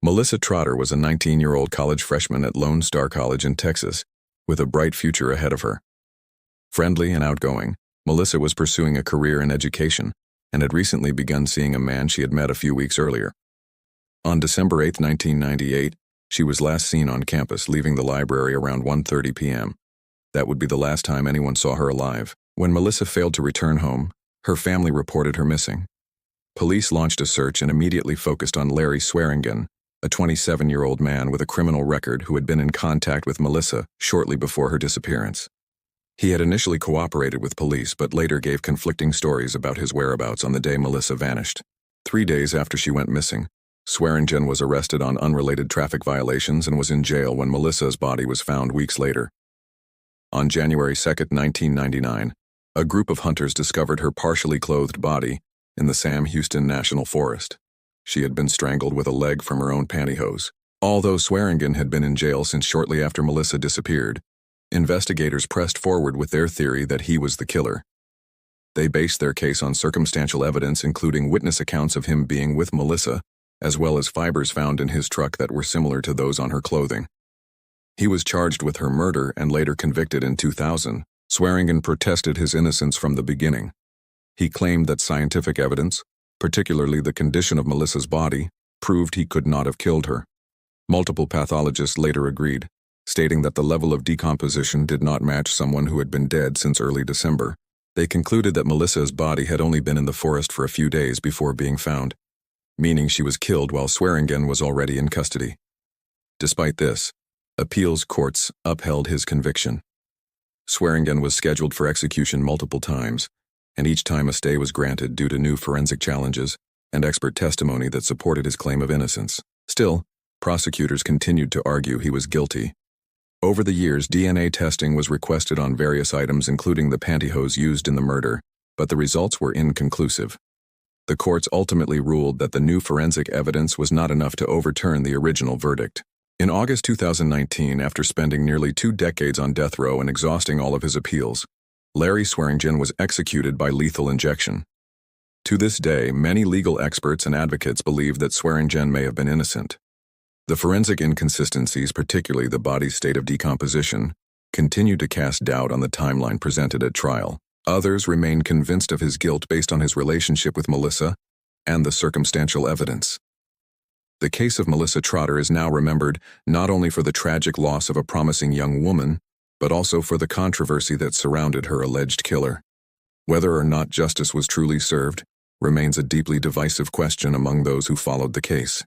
Melissa Trotter was a 19-year-old college freshman at Lone Star College in Texas, with a bright future ahead of her. Friendly and outgoing, Melissa was pursuing a career in education and had recently begun seeing a man she had met a few weeks earlier. On December 8, 1998, she was last seen on campus leaving the library around 1:30 p.m. That would be the last time anyone saw her alive. When Melissa failed to return home, her family reported her missing. Police launched a search and immediately focused on Larry Swearingen, a 27-year-old man with a criminal record who had been in contact with Melissa shortly before her disappearance. He had initially cooperated with police but later gave conflicting stories about his whereabouts on the day Melissa vanished. 3 days after she went missing, Swearingen was arrested on unrelated traffic violations and was in jail when Melissa's body was found weeks later. On January 2, 1999, a group of hunters discovered her partially clothed body in the Sam Houston National Forest. She had been strangled with a leg from her own pantyhose. Although Swearingen had been in jail since shortly after Melissa disappeared, investigators pressed forward with their theory that he was the killer. They based their case on circumstantial evidence including witness accounts of him being with Melissa, as well as fibers found in his truck that were similar to those on her clothing. He was charged with her murder and later convicted in 2000. Swearingen protested his innocence from the beginning. He claimed that scientific evidence, particularly the condition of Melissa's body, proved he could not have killed her. Multiple pathologists later agreed, stating that the level of decomposition did not match someone who had been dead since early December. They concluded that Melissa's body had only been in the forest for a few days before being found, meaning she was killed while Swearingen was already in custody. Despite this, appeals courts upheld his conviction. Swearingen was scheduled for execution multiple times, and each time a stay was granted due to new forensic challenges and expert testimony that supported his claim of innocence. Still, prosecutors continued to argue he was guilty. Over the years, DNA testing was requested on various items including the pantyhose used in the murder, but the results were inconclusive. The courts ultimately ruled that the new forensic evidence was not enough to overturn the original verdict. In August 2019, after spending nearly 2 decades on death row and exhausting all of his appeals, Larry Swearingen was executed by lethal injection. To this day, many legal experts and advocates believe that Swearingen may have been innocent. The forensic inconsistencies, particularly the body's state of decomposition, continue to cast doubt on the timeline presented at trial. Others remain convinced of his guilt based on his relationship with Melissa and the circumstantial evidence. The case of Melissa Trotter is now remembered not only for the tragic loss of a promising young woman, but also for the controversy that surrounded her alleged killer. Whether or not justice was truly served remains a deeply divisive question among those who followed the case.